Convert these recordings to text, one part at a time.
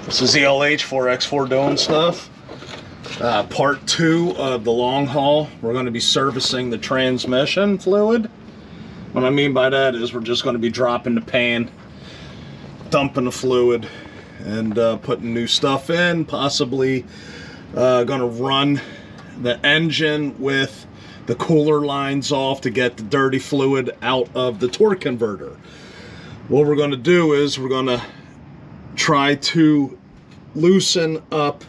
This is the LH4X4 doing stuff. Part 2 of the long haul. We're going to be servicing the transmission fluid. What I mean by that is we're just going to be dropping the pan, dumping the fluid, and putting new stuff in. Possibly going to run the engine with the cooler lines off to get the dirty fluid out of the torque converter. What we're going to do is we're going to try to loosen up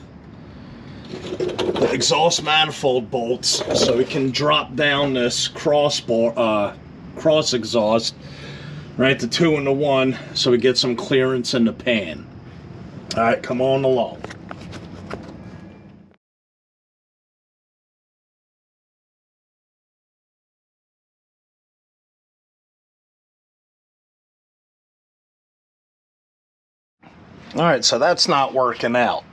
the exhaust manifold bolts so we can drop down this cross exhaust, right, the 2 and the 1, so we get some clearance in the pan. All right, come on along. All right, so that's not working out.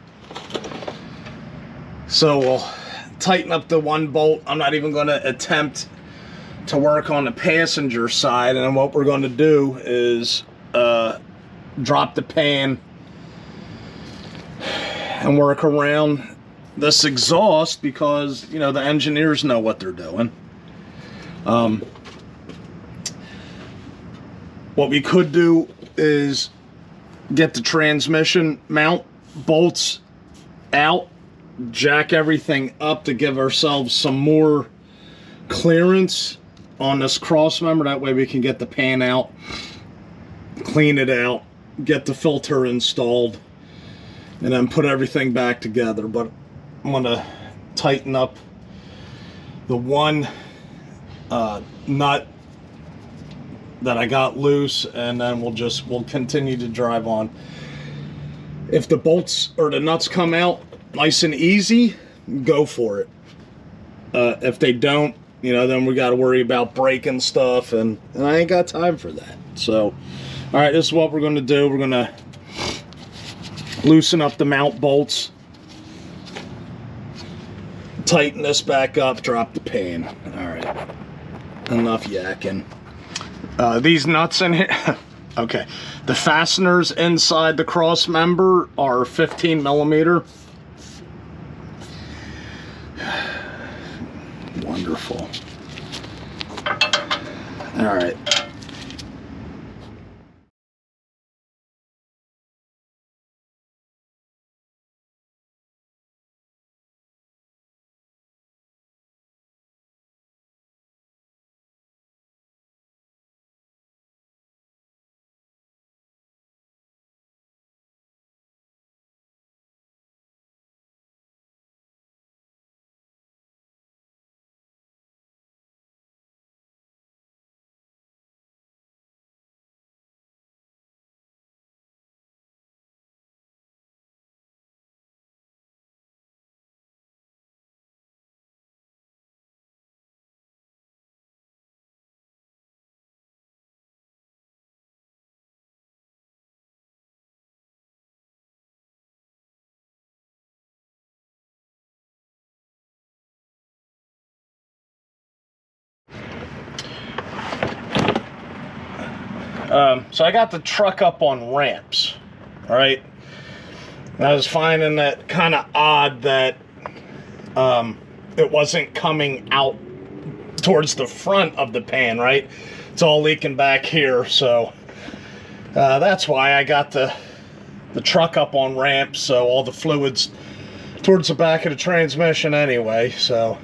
So we'll tighten up the 1 bolt. I'm not even going to attempt to work on the passenger side, and what we're going to do is drop the pan and work around this exhaust, because, you know, the engineers know what they're doing. What we could do is get the transmission mount bolts out, jack everything up to give ourselves some more clearance on this cross member. That way we can get the pan out, clean it out, get the filter installed, and then put everything back together. But I'm going to tighten up the 1 nut that I got loose, and then we'll continue to drive on. If the bolts or the nuts come out nice and easy, go for it. If they don't, you know, then we got to worry about breaking stuff, and I ain't got time for that. So, all right, this is what we're going to do. We're going to loosen up the mount bolts, tighten this back up, drop the pan. All right, enough yakking. These nuts in here, okay, the fasteners inside the cross member are 15 millimeter. Wonderful. All right. So I got the truck up on ramps, all right? And I was finding that kind of odd that it wasn't coming out towards the front of the pan, right? It's all leaking back here, so that's why I got the truck up on ramps, so all the fluid's towards the back of the transmission anyway. So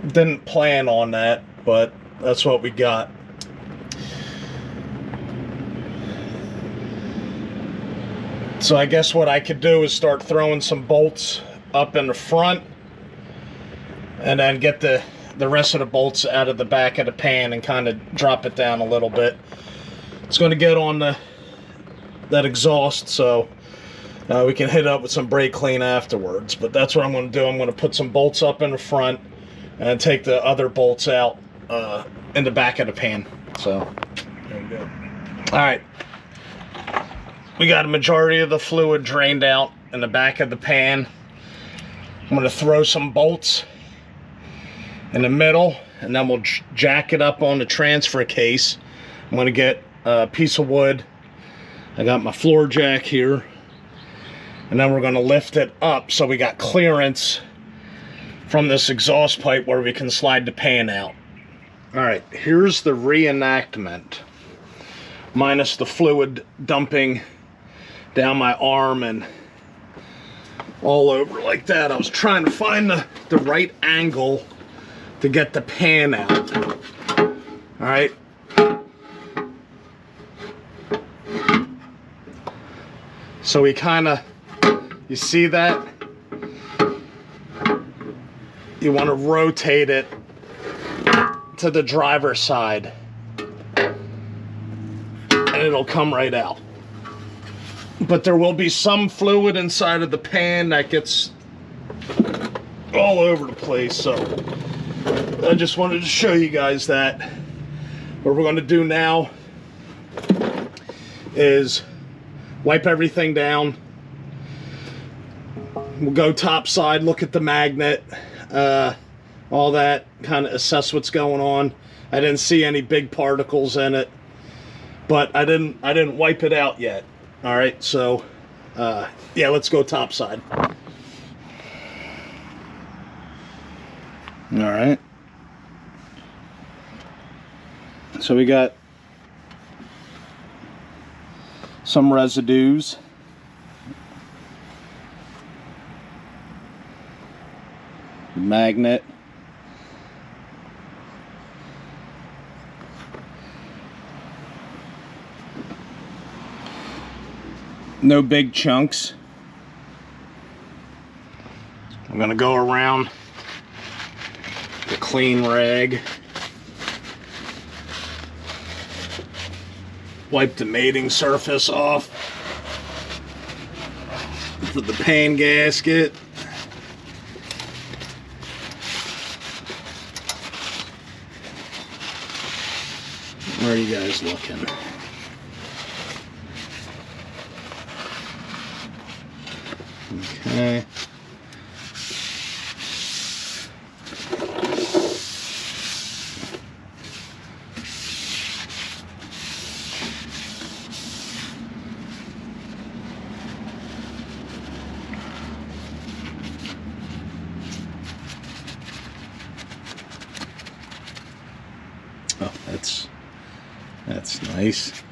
didn't plan on that, but that's what we got. So I guess what I could do is start throwing some bolts up in the front, and then get the rest of the bolts out of the back of the pan and kind of drop it down a little bit. It's going to get on that exhaust, so we can hit it up with some brake clean afterwards. But that's what I'm going to do. I'm going to put some bolts up in the front and take the other bolts out in the back of the pan. So there we go. All right, we got a majority of the fluid drained out in the back of the pan. I'm going to throw some bolts in the middle, and then we'll jack it up on the transfer case. I'm going to get a piece of wood, I got my floor jack here, and then we're going to lift it up so we got clearance from this exhaust pipe where we can slide the pan out. All right, here's the reenactment, minus the fluid dumping down my arm and all over like that. I was trying to find the right angle to get the pan out. All right. So we kind of, you see that? You want to rotate it to the driver's side, and it'll come right out. But there will be some fluid inside of the pan that gets all over the place, so I just wanted to show you guys that. What we're going to do now is wipe everything down. We'll go top side, look at the magnet, all that, kind of assess what's going on. I didn't see any big particles in it, but I didn't wipe it out yet. All right, so yeah, let's go top side. All right. So we got some residues. Magnet. No big chunks. I'm going to go around the clean rag. Wipe the mating surface off for the pan gasket. Where are you guys looking? Okay. Oh, that's nice.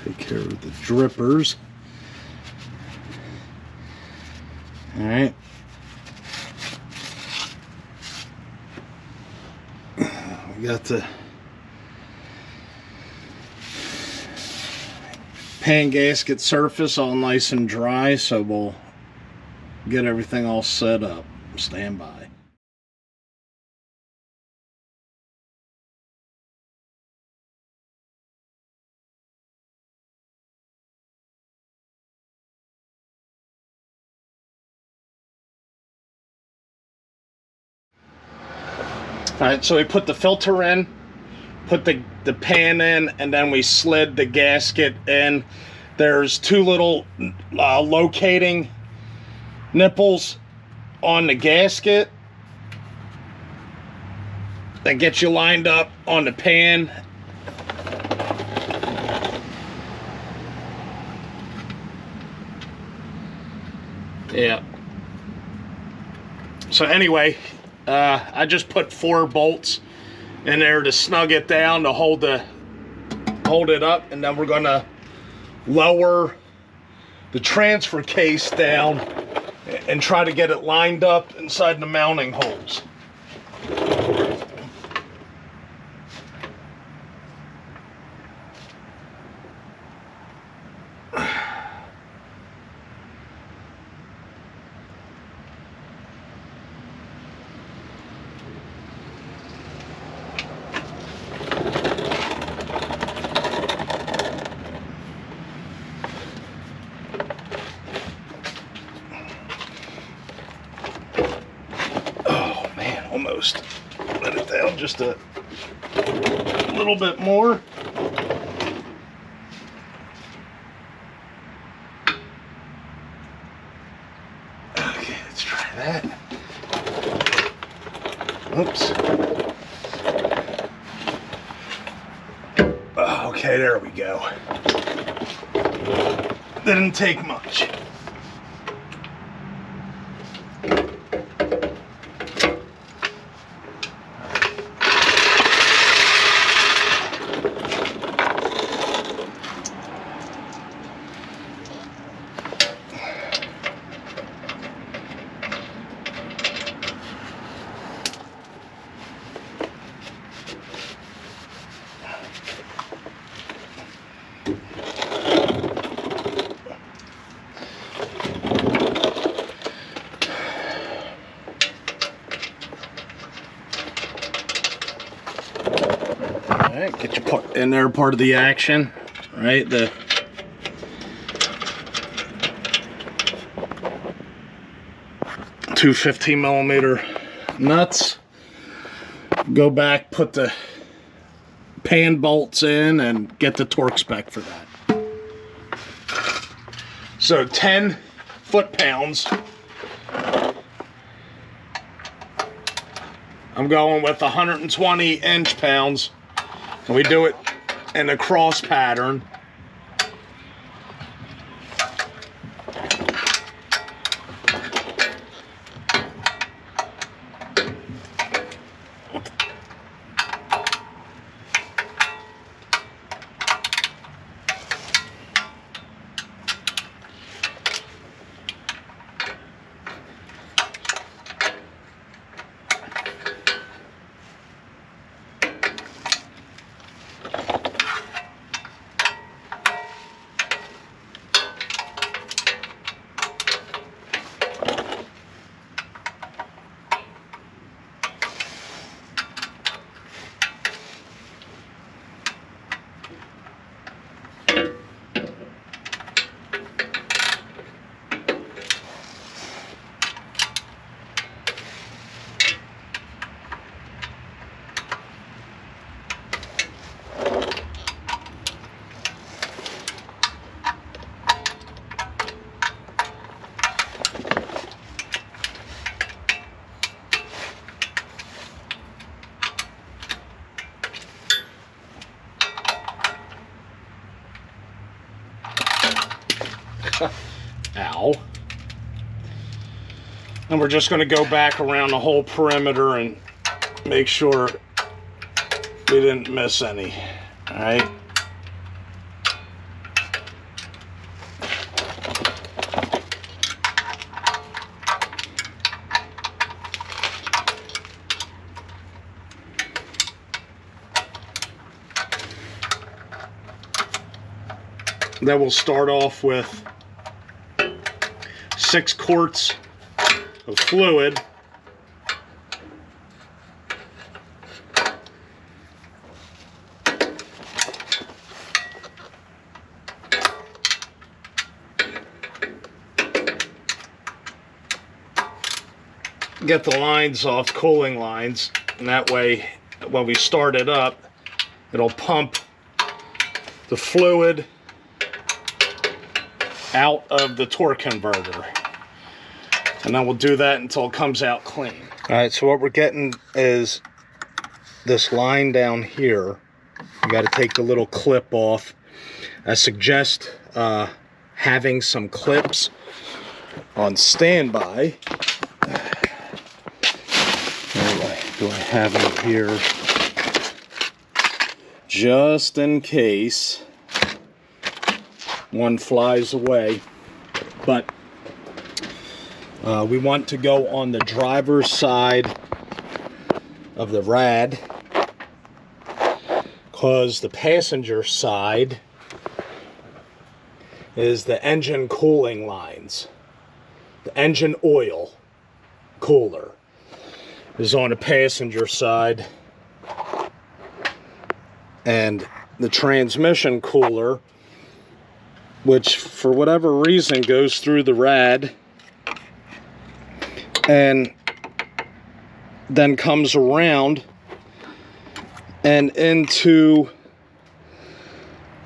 Take care of the drippers. All right. We got the pan gasket surface all nice and dry, so we'll get everything all set up. Stand by. All right, so we put the filter in, put the pan in, and then we slid the gasket in. There's two little locating nipples on the gasket that get you lined up on the pan. Yeah. So anyway, I just put 4 bolts in there to snug it down to hold it up, and then we're gonna lower the transfer case down and try to get it lined up inside the mounting holes. Almost. Let it down just a little bit more. Okay, let's try that. Oops. Okay, there we go. Didn't take much. Alright, get your part in there, part of the action, right? The two 15mm nuts. Go back, put the pan bolts in, and get the torque spec for that. So 10 foot-pounds. I'm going with 120 inch-pounds. And we do it in a cross pattern. Ow. And we're just going to go back around the whole perimeter and make sure we didn't miss any. All right. Then we'll start off with 6 quarts of fluid. Get the lines off, cooling lines, and that way when we start it up, it'll pump the fluid out of the torque converter. And then we'll do that until it comes out clean. All right, so what we're getting is this line down here. You got to take the little clip off. I suggest having some clips on standby. Anyway, do I have them here just in case one flies away? But we want to go on the driver's side of the rad, because the passenger side is the engine cooling lines. The engine oil cooler is on the passenger side, and the transmission cooler, which for whatever reason goes through the rad and then comes around and into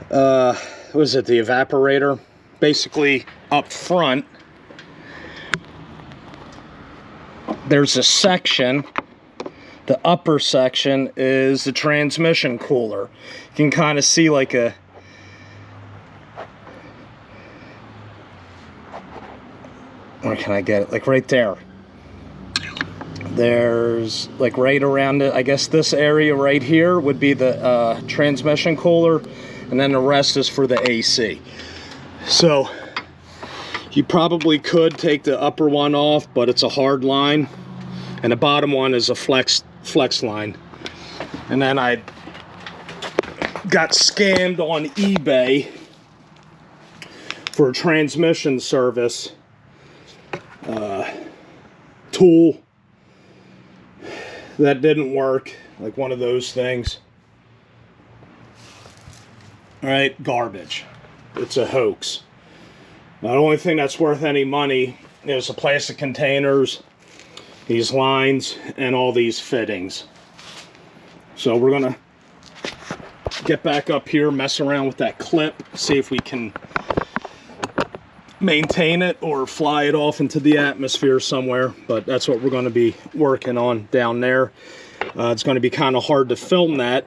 what is it, the evaporator, basically up front. There's a section The upper section is the transmission cooler. You can kind of see like a where can I get it? Like right there. There's like right around it, I guess this area right here would be the transmission cooler, and then the rest is for the AC. So you probably could take the upper one off, but it's a hard line, and the bottom one is a flex line. And then I got scammed on eBay for a transmission service tool that didn't work, like one of those things. All right, garbage. It's a hoax. Now, the only thing that's worth any money is the plastic containers, these lines, and all these fittings. So we're gonna get back up here, mess around with that clip, see if we can maintain it or fly it off into the atmosphere somewhere. But that's what we're going to be working on down there. It's going to be kind of hard to film that,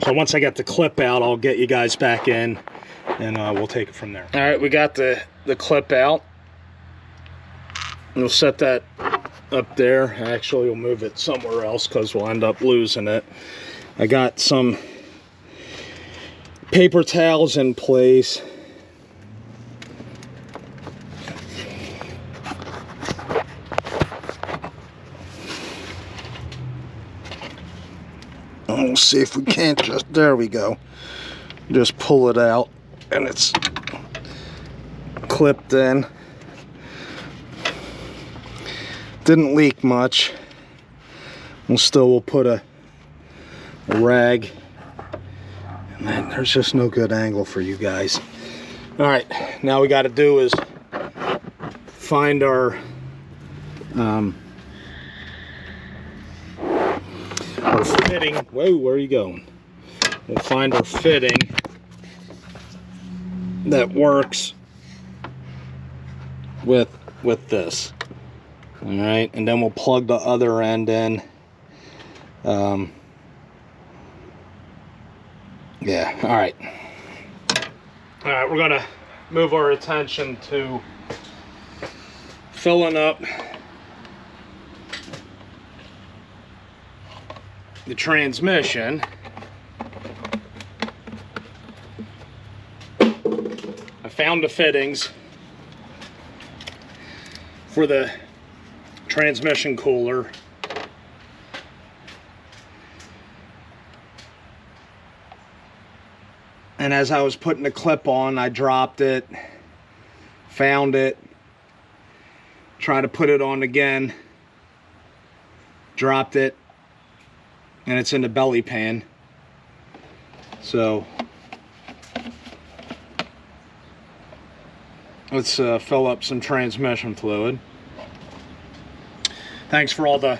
so once I get the clip out, I'll get you guys back in, and we'll take it from there. All right, we got the clip out. We'll set that up there. Actually, we'll move it somewhere else because we'll end up losing it. I got some paper towels in place. We'll see if we can't just, there we go, just pull it out, and it's clipped in. Didn't leak much. We'll put a rag, and then there's just no good angle for you guys. All right, now we got to do is find our fitting. Whoa, where are you going? We'll find our fitting that works with this. All right, and then we'll plug the other end in. Yeah, all right. All right, we're gonna move our attention to filling up the transmission. I found the fittings for the transmission cooler. And as I was putting the clip on, I dropped it, found it, tried to put it on again, dropped it, and it's in the belly pan. So let's fill up some transmission fluid. Thanks for all the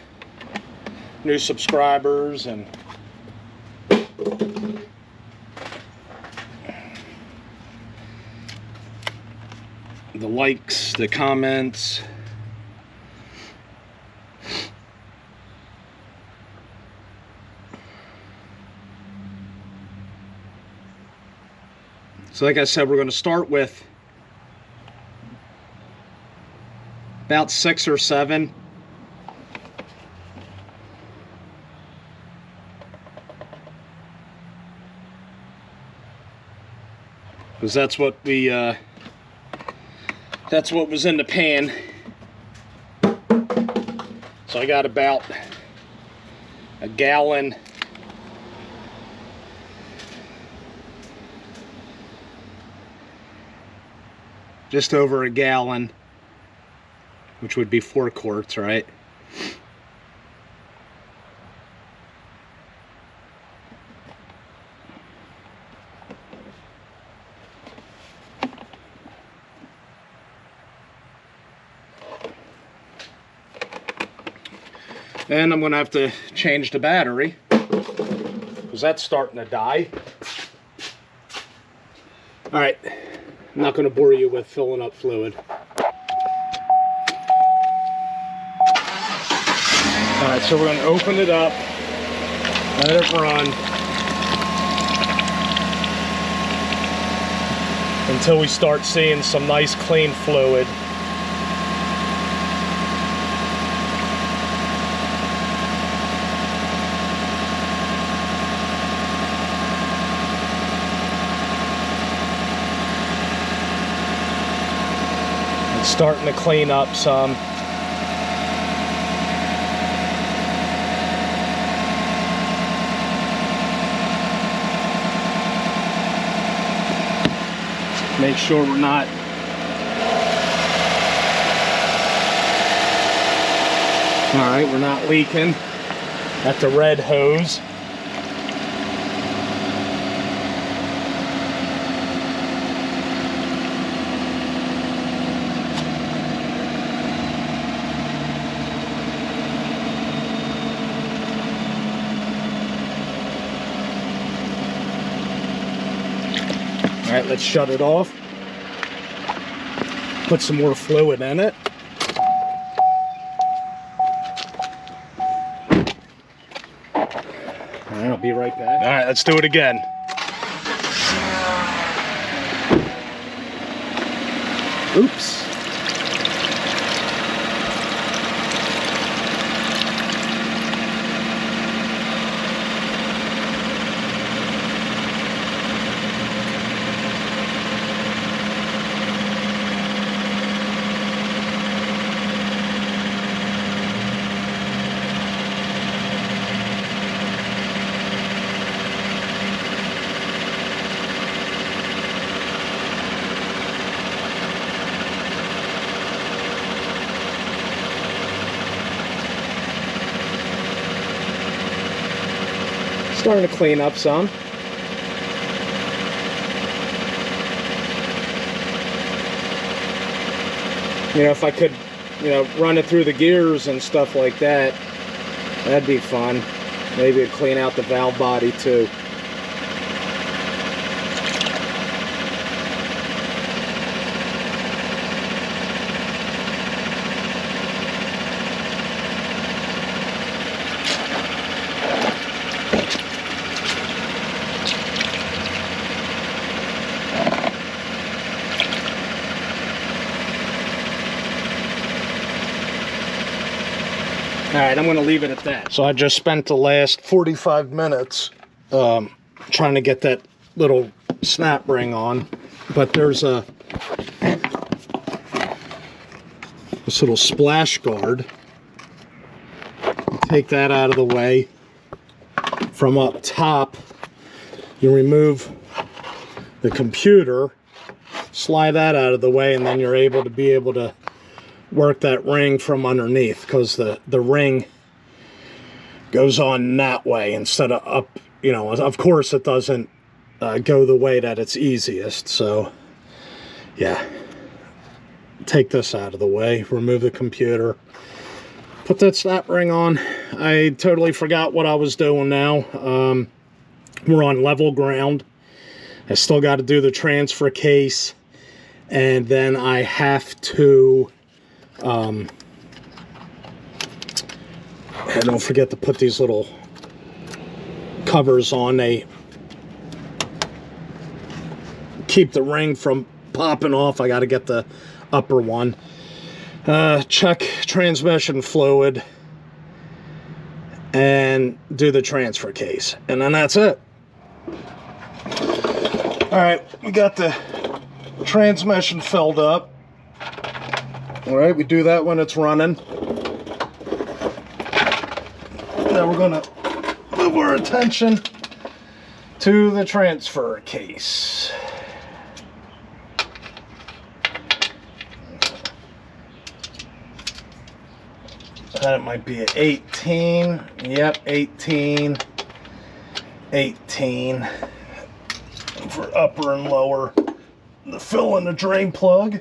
new subscribers and the likes, the comments. So like I said, we're going to start with about 6 or 7. Because that's what we that's what was in the pan. So I got about a gallon just over a gallon, which would be 4 quarts, right? And I'm going to have to change the battery because that's starting to die. All right, I'm not going to bore you with filling up fluid. Alright, so we're going to open it up, let it run until we start seeing some nice clean fluid. It's starting to clean up some. Make sure we're not we're not leaking at the red hose. All right, let's shut it off. Put some more fluid in it. All right, I'll be right back. All right, let's do it again. Oops. Starting to clean up some. You know, if I could, you know, run it through the gears and stuff like that, that'd be fun. Maybe it'd clean out the valve body too. All right, I'm going to leave it at that. So I just spent the last 45 minutes trying to get that little snap ring on, but there's this little splash guard. Take that out of the way. From up top, you remove the computer, slide that out of the way, and then you're able to work that ring from underneath, because the ring goes on that way instead of up. You know, of course it doesn't go the way that it's easiest. So yeah, take this out of the way, remove the computer, put that snap ring on. I totally forgot what I was doing now. We're on level ground. I still got to do the transfer case, and then I have to and don't forget to put these little covers on. They keep the ring from popping off. I got to get the upper one. Check transmission fluid and do the transfer case, and then that's it. All right, we got the transmission filled up. All right, we do that when it's running. Now we're gonna move our attention to the transfer case. That might be an 18. Yep, 18. 18. For upper and lower. The fill in the drain plug.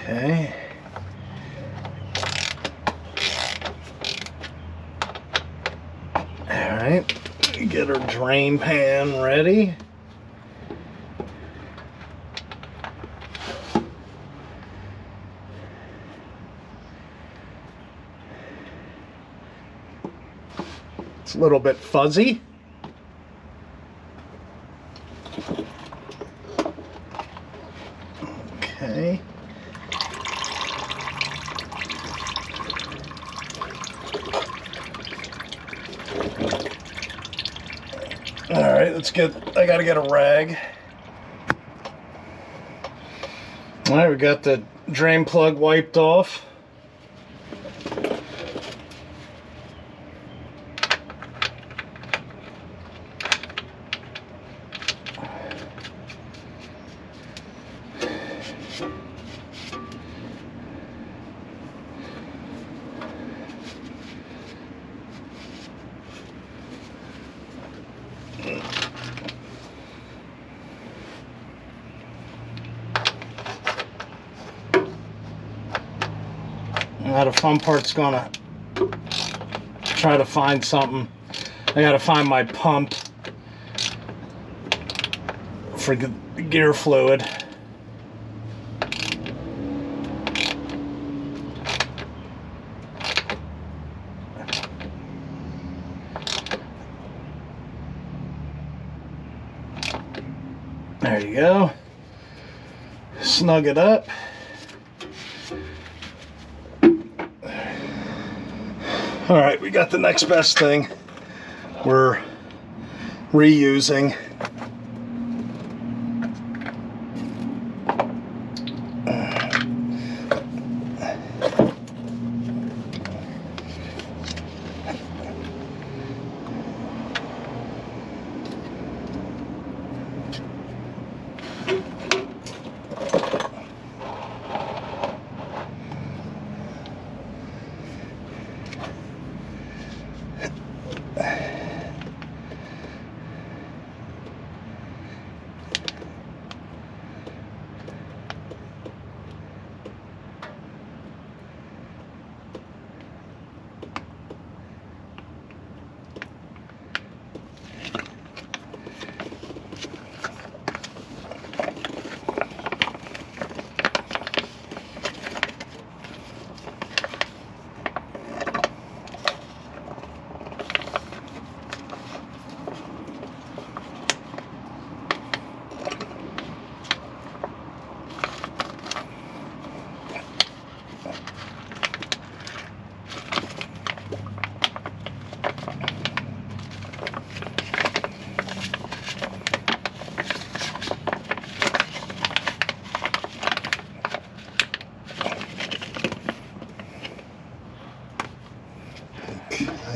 Okay. Alright, get our drain pan ready. It's a little bit fuzzy. Okay. All right, I gotta get a rag. All right, we got the drain plug wiped off. Now the fun part's gonna try to find something. I gotta find my pump for gear fluid. There you go. Snug it up. All right, we got the next best thing. We're reusing.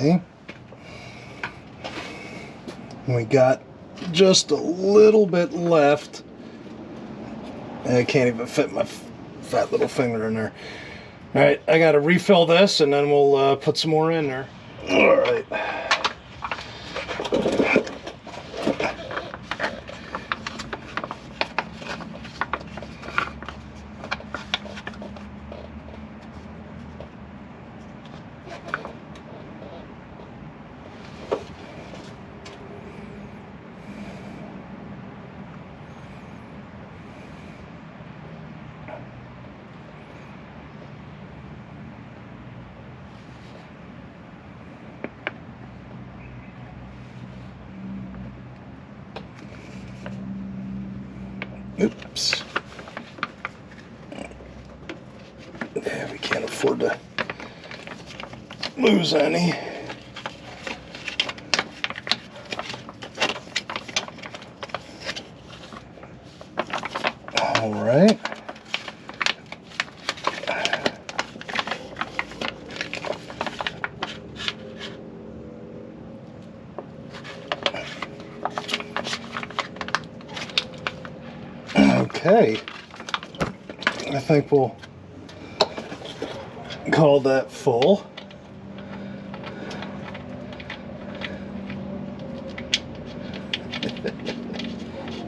Okay. We got just a little bit left. I can't even fit my fat little finger in there. All right, I got to refill this and then we'll put some more in there. All right. Oops. Yeah, we can't afford to lose any. All right. Okay, I think we'll call that full.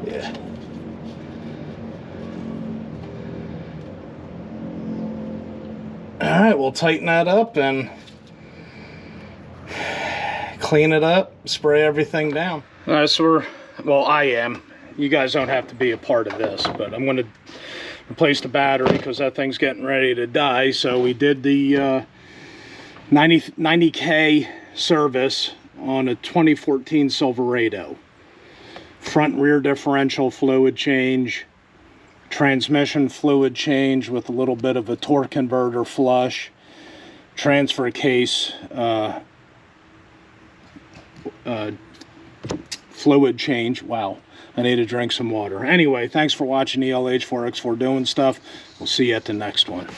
Yeah. right, we'll tighten that up and clean it up, spray everything down. All right, so well, I am. You guys don't have to be a part of this, but I'm going to replace the battery because that thing's getting ready to die. So we did the 90K service on a 2014 Silverado. Front and rear differential fluid change, transmission fluid change with a little bit of a torque converter flush, transfer case fluid change. Wow, I need to drink some water. Anyway, thanks for watching ELH4X4 doing stuff. We'll see you at the next one.